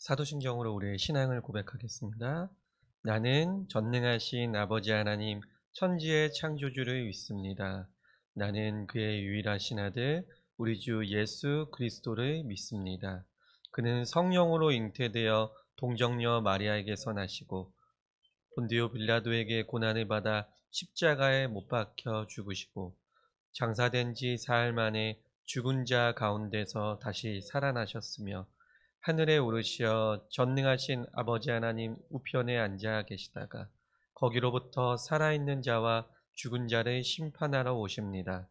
사도신경으로 우리의 신앙을 고백하겠습니다. 나는 전능하신 아버지 하나님 천지의 창조주를 믿습니다. 나는 그의 유일하신 아들 우리 주 예수 그리스도를 믿습니다. 그는 성령으로 잉태되어 동정녀 마리아에게서 나시고 본디오 빌라도에게 고난을 받아 십자가에 못 박혀 죽으시고 장사된 지 사흘 만에 죽은 자 가운데서 다시 살아나셨으며 하늘에 오르시어 전능하신 아버지 하나님 우편에 앉아 계시다가 거기로부터 살아있는 자와 죽은 자를 심판하러 오십니다.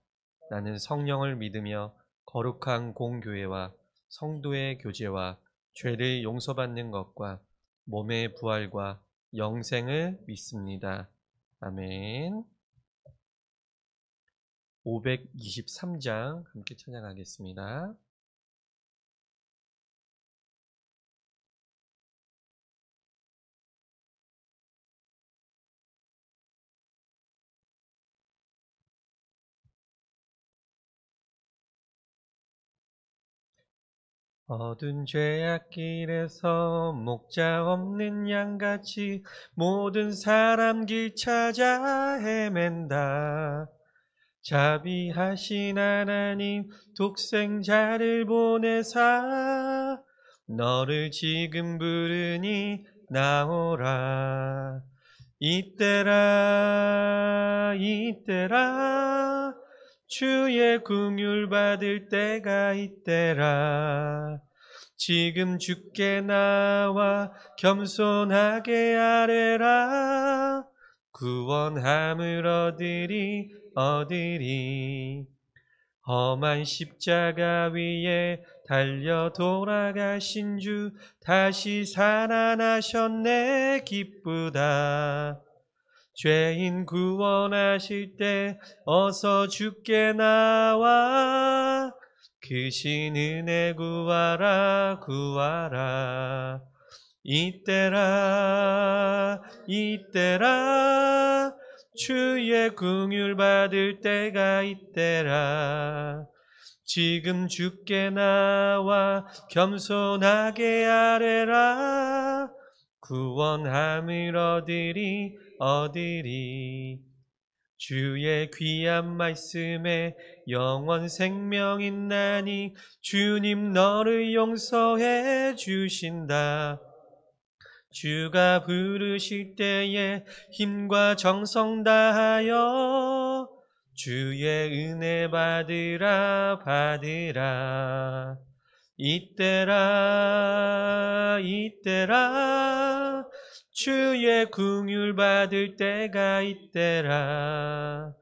나는 성령을 믿으며 거룩한 공교회와 성도의 교제와 죄를 용서받는 것과 몸의 부활과 영생을 믿습니다. 아멘. 523장 함께 찬양하겠습니다. 어두운 죄악길에서 목자 없는 양같이 모든 사람 길 찾아 헤맨다. 자비하신 하나님 독생자를 보내사 너를 지금 부르니 나오라. 이때라 이때라 주의 긍휼 받을 때가 이때라. 지금 주께 나와 겸손하게 아뢰라. 구원함을 얻으리. 험한 십자가 위에 달려 돌아가신 주 다시 살아나셨네 기쁘다. 죄인 구원하실 때 어서 주께 나와 그 신 은혜 구하라. 이때라 주의 긍휼 받을 때가 이때라. 지금 주께 나와 겸손하게 아뢰라. 구원함을 얻으리. 주의 귀한 말씀에 영원 생명 있나니 주님 너를 용서해 주신다. 주가 부르실 때에 힘과 정성 다하여 주의 은혜 받으라. 이때라 주의 긍휼 받을 때가 이때라.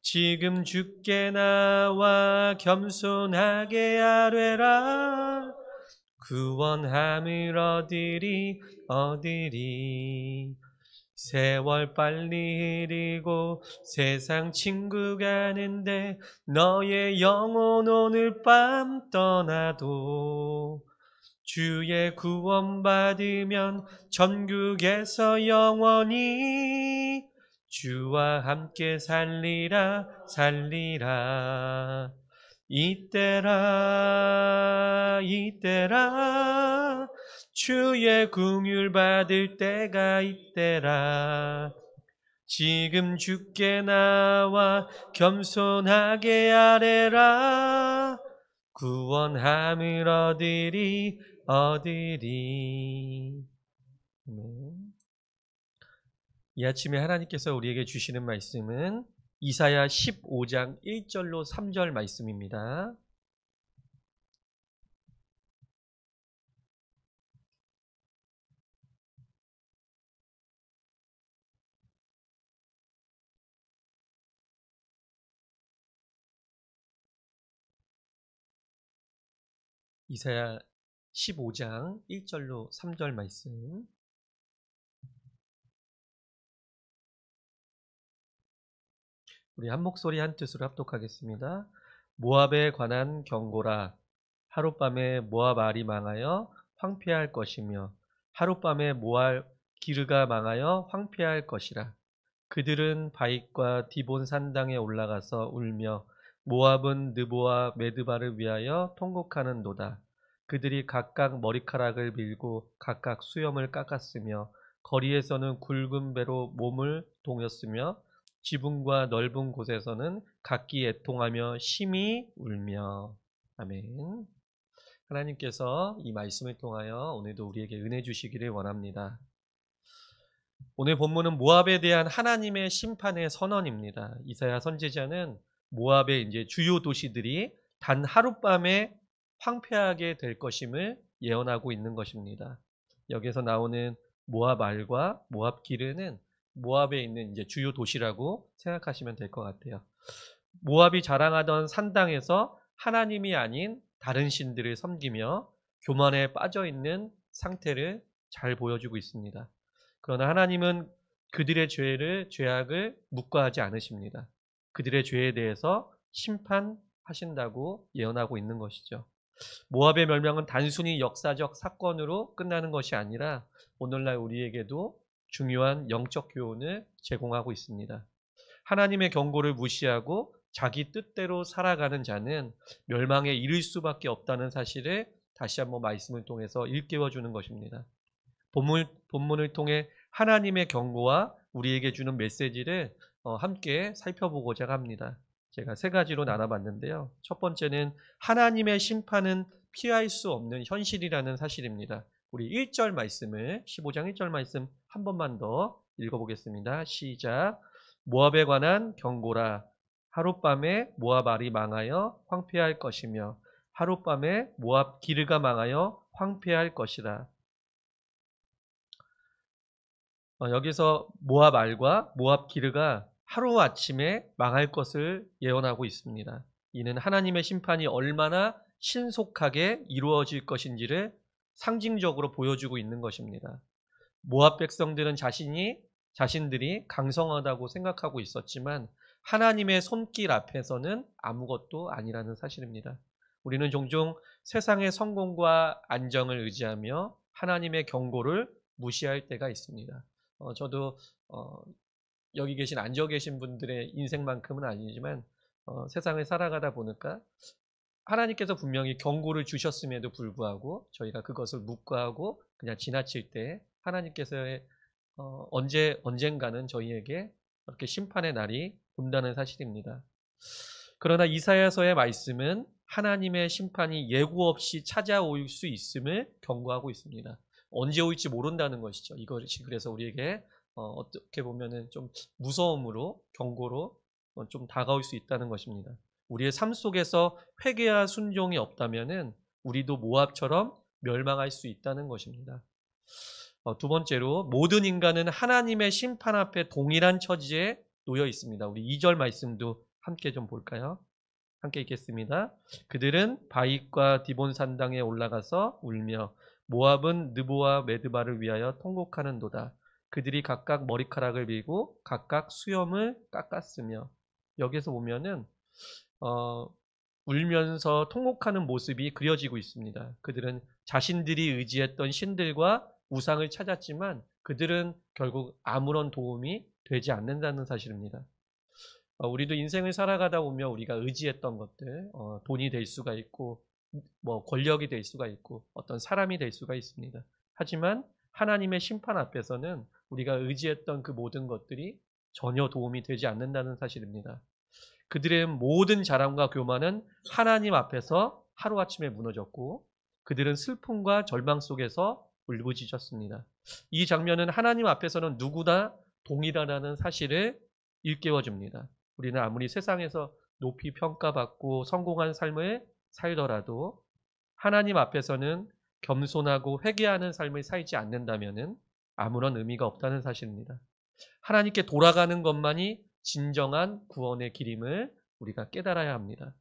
지금 주께 나와 겸손하게 아뢰라. 구원함을 얻으리. 세월 빨리 흐르고 세상 친구 가는데 너의 영혼 오늘 밤 떠나도 주의 구원 받으면 천국에서 영원히 주와 함께 살리라. 이때라 주의 긍휼 받을 때가 이때라. 지금 주께 나와 겸손하게 아뢰라. 구원함을 얻으리. 이 아침에 하나님께서 우리에게 주시는 말씀은 이사야 15장 1절로 3절 말씀입니다. 이사야 15장 1절로 3절 말씀. 우리 한 목소리 한 뜻으로 합독하겠습니다. 모압에 관한 경고라. 하룻밤에 모압 알이 망하여 황폐할 것이며 하룻밤에 모압 기르가 망하여 황폐할 것이라. 그들은 바익과 디본 산당에 올라가서 울며 모압은 느보와 메드바를 위하여 통곡하는도다. 그들이 각각 머리카락을 밀고 각각 수염을 깎았으며 거리에서는 굵은 배로 몸을 동였으며 지붕과 넓은 곳에서는 각기 애통하며 심히 울며. 아멘. 하나님께서 이 말씀을 통하여 오늘도 우리에게 은혜 주시기를 원합니다. 오늘 본문은 모압에 대한 하나님의 심판의 선언입니다. 이사야 선지자는 모압의 이제 주요 도시들이 단 하룻밤에 황폐하게 될 것임을 예언하고 있는 것입니다. 여기서 나오는 모압 알과 모압 기르는 모압에 있는 이제 주요 도시라고 생각하시면 될 것 같아요. 모압이 자랑하던 산당에서 하나님이 아닌 다른 신들을 섬기며 교만에 빠져 있는 상태를 잘 보여주고 있습니다. 그러나 하나님은 그들의 죄악을 묵과하지 않으십니다. 그들의 죄에 대해서 심판하신다고 예언하고 있는 것이죠. 모압의 멸망은 단순히 역사적 사건으로 끝나는 것이 아니라 오늘날 우리에게도 중요한 영적 교훈을 제공하고 있습니다. 하나님의 경고를 무시하고 자기 뜻대로 살아가는 자는 멸망에 이를 수밖에 없다는 사실을 다시 한번 말씀을 통해서 일깨워주는 것입니다. 본문을 통해 하나님의 경고와 우리에게 주는 메시지를 함께 살펴보고자 합니다. 제가 세 가지로 나눠봤는데요. 첫 번째는 하나님의 심판은 피할 수 없는 현실이라는 사실입니다. 우리 1절 말씀을 15장 1절 말씀 한 번만 더 읽어보겠습니다. 시작. 모압에 관한 경고라. 하룻밤에 모압 알이 망하여 황폐할 것이며 하룻밤에 모압 기르가 망하여 황폐할 것이라. 여기서 모압 알과 모압 기르가 하루아침에 망할 것을 예언하고 있습니다. 이는 하나님의 심판이 얼마나 신속하게 이루어질 것인지를 상징적으로 보여주고 있는 것입니다. 모압 백성들은 자신들이 강성하다고 생각하고 있었지만 하나님의 손길 앞에서는 아무것도 아니라는 사실입니다. 우리는 종종 세상의 성공과 안정을 의지하며 하나님의 경고를 무시할 때가 있습니다. 저도 여기 앉아 계신 분들의 인생만큼은 아니지만 세상을 살아가다 보니까 하나님께서 분명히 경고를 주셨음에도 불구하고 저희가 그것을 묵과하고 그냥 지나칠 때 하나님께서의 언젠가는 저희에게 그렇게 심판의 날이 온다는 사실입니다. 그러나 이사야서의 말씀은 하나님의 심판이 예고 없이 찾아올 수 있음을 경고하고 있습니다. 언제 올지 모른다는 것이죠. 이것이 그래서 우리에게 어떻게 보면은 좀 무서움으로 경고로 좀 다가올 수 있다는 것입니다. 우리의 삶 속에서 회개와 순종이 없다면은 우리도 모압처럼 멸망할 수 있다는 것입니다. 두 번째로 모든 인간은 하나님의 심판 앞에 동일한 처지에 놓여 있습니다. 우리 2절 말씀도 함께 좀 볼까요? 함께 읽겠습니다. 그들은 바윗과 디본 산당에 올라가서 울며 모압은 느보와 메드바를 위하여 통곡하는도다. 그들이 각각 머리카락을 밀고 각각 수염을 깎았으며. 여기서 보면은 울면서 통곡하는 모습이 그려지고 있습니다. 그들은 자신들이 의지했던 신들과 우상을 찾았지만 그들은 결국 아무런 도움이 되지 않는다는 사실입니다. 우리도 인생을 살아가다 보면 우리가 의지했던 것들, 돈이 될 수가 있고 권력이 될 수가 있고 어떤 사람이 될 수가 있습니다. 하지만 하나님의 심판 앞에서는 우리가 의지했던 그 모든 것들이 전혀 도움이 되지 않는다는 사실입니다. 그들의 모든 자랑과 교만은 하나님 앞에서 하루아침에 무너졌고 그들은 슬픔과 절망 속에서 울부짖었습니다. 이 장면은 하나님 앞에서는 누구나 동일하다는 사실을 일깨워줍니다. 우리는 아무리 세상에서 높이 평가받고 성공한 삶을 살더라도 하나님 앞에서는 겸손하고 회개하는 삶을 살지 않는다면 아무런 의미가 없다는 사실입니다. 하나님께 돌아가는 것만이 진정한 구원의 길임을 우리가 깨달아야 합니다.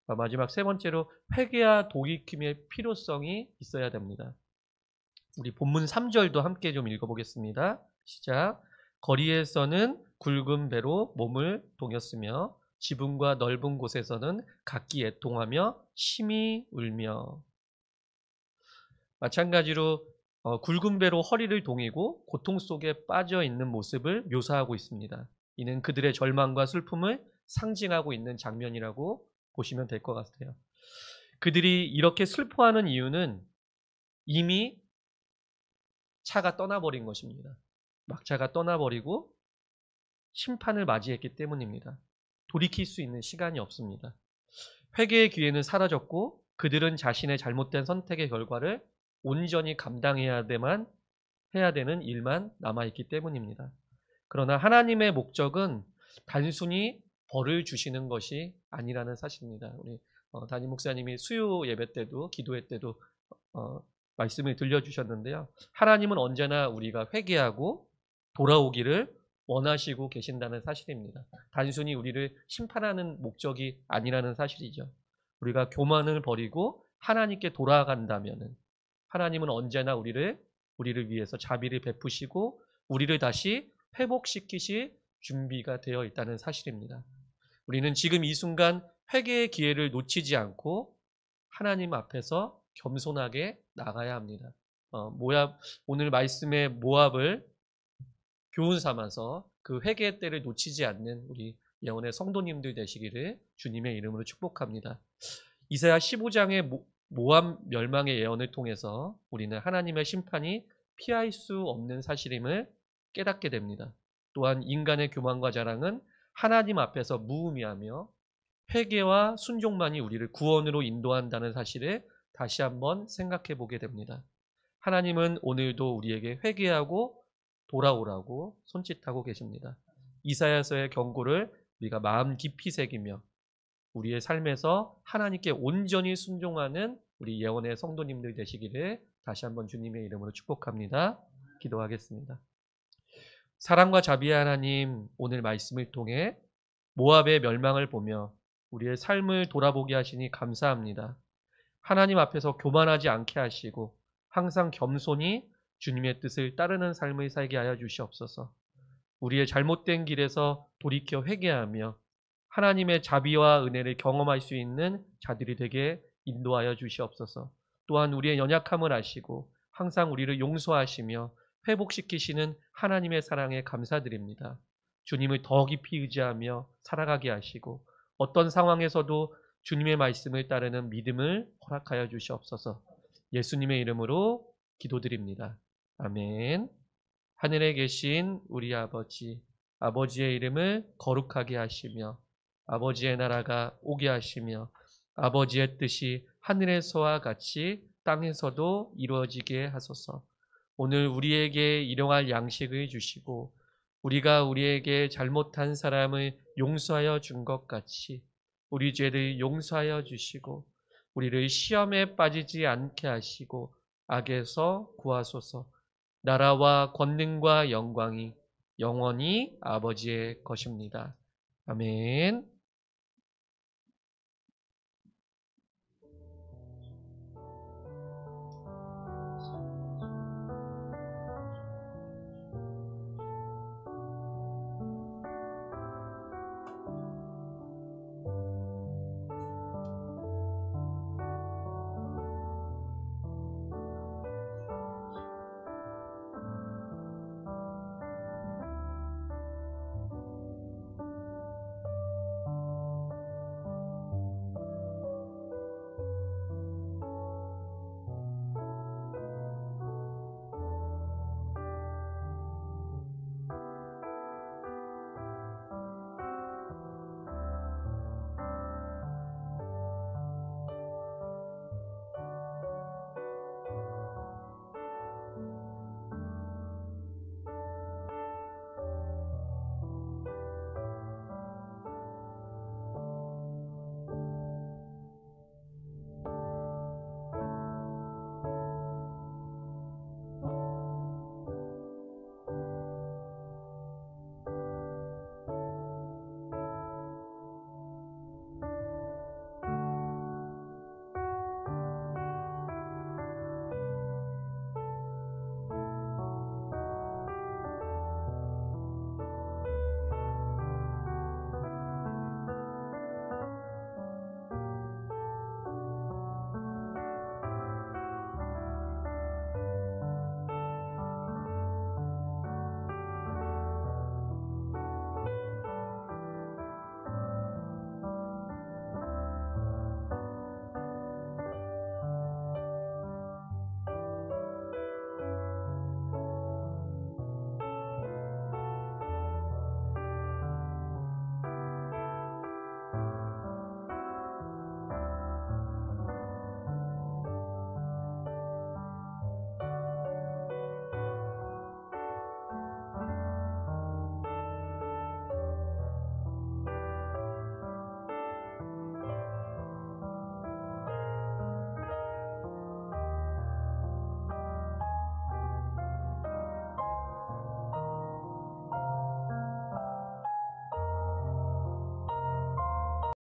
마지막 세 번째로 회개와 돌이킴의 필요성이 있어야 됩니다. 우리 본문 3절도 함께 좀 읽어보겠습니다. 시작. 거리에서는 굵은 배로 몸을 동였으며 지붕과 넓은 곳에서는 각기 애통하며 심히 울며. 마찬가지로 굵은 배로 허리를 동이고 고통 속에 빠져 있는 모습을 묘사하고 있습니다. 이는 그들의 절망과 슬픔을 상징하고 있는 장면이라고 보시면 될 것 같아요. 그들이 이렇게 슬퍼하는 이유는 이미 차가 떠나버린 것입니다. 막차가 떠나버리고 심판을 맞이했기 때문입니다. 돌이킬 수 있는 시간이 없습니다. 회개의 기회는 사라졌고 그들은 자신의 잘못된 선택의 결과를 온전히 감당해야 해야 되는 일만 남아있기 때문입니다. 그러나 하나님의 목적은 단순히 벌을 주시는 것이 아니라는 사실입니다. 우리 담임 목사님이 수요 예배 때도 기도회 때도 말씀을 들려주셨는데요. 하나님은 언제나 우리가 회개하고 돌아오기를 원하시고 계신다는 사실입니다. 단순히 우리를 심판하는 목적이 아니라는 사실이죠. 우리가 교만을 버리고 하나님께 돌아간다면 하나님은 언제나 우리를 위해서 자비를 베푸시고 우리를 다시 회복시키실 준비가 되어 있다는 사실입니다. 우리는 지금 이 순간 회개의 기회를 놓치지 않고 하나님 앞에서 겸손하게 나가야 합니다. 오늘 말씀의 모압을 교훈 삼아서 그 회개의 때를 놓치지 않는 우리 예언의 성도님들 되시기를 주님의 이름으로 축복합니다. 이사야 15장의 모압 멸망의 예언을 통해서 우리는 하나님의 심판이 피할 수 없는 사실임을 깨닫게 됩니다. 또한 인간의 교만과 자랑은 하나님 앞에서 무의미하며 회개와 순종만이 우리를 구원으로 인도한다는 사실을 다시 한번 생각해 보게 됩니다. 하나님은 오늘도 우리에게 회개하고 돌아오라고 손짓하고 계십니다. 이사야서의 경고를 우리가 마음 깊이 새기며 우리의 삶에서 하나님께 온전히 순종하는 우리 예언의 성도님들 되시기를 다시 한번 주님의 이름으로 축복합니다. 기도하겠습니다. 사랑과 자비의 하나님, 오늘 말씀을 통해 모압의 멸망을 보며 우리의 삶을 돌아보게 하시니 감사합니다. 하나님 앞에서 교만하지 않게 하시고 항상 겸손히 주님의 뜻을 따르는 삶을 살게 하여 주시옵소서. 우리의 잘못된 길에서 돌이켜 회개하며 하나님의 자비와 은혜를 경험할 수 있는 자들이 되게 인도하여 주시옵소서. 또한 우리의 연약함을 아시고 항상 우리를 용서하시며 회복시키시는 하나님의 사랑에 감사드립니다. 주님을 더 깊이 의지하며 살아가게 하시고 어떤 상황에서도 주님의 말씀을 따르는 믿음을 허락하여 주시옵소서. 예수님의 이름으로 기도드립니다. 아멘. 하늘에 계신 우리 아버지, 아버지의 이름을 거룩하게 하시며 아버지의 나라가 오게 하시며 아버지의 뜻이 하늘에서와 같이 땅에서도 이루어지게 하소서. 오늘 우리에게 일용할 양식을 주시고 우리가 우리에게 잘못한 사람을 용서하여 준 것 같이 우리 죄를 용서하여 주시고 우리를 시험에 빠지지 않게 하시고 악에서 구하소서. 나라와 권능과 영광이 영원히 아버지의 것입니다. 아멘.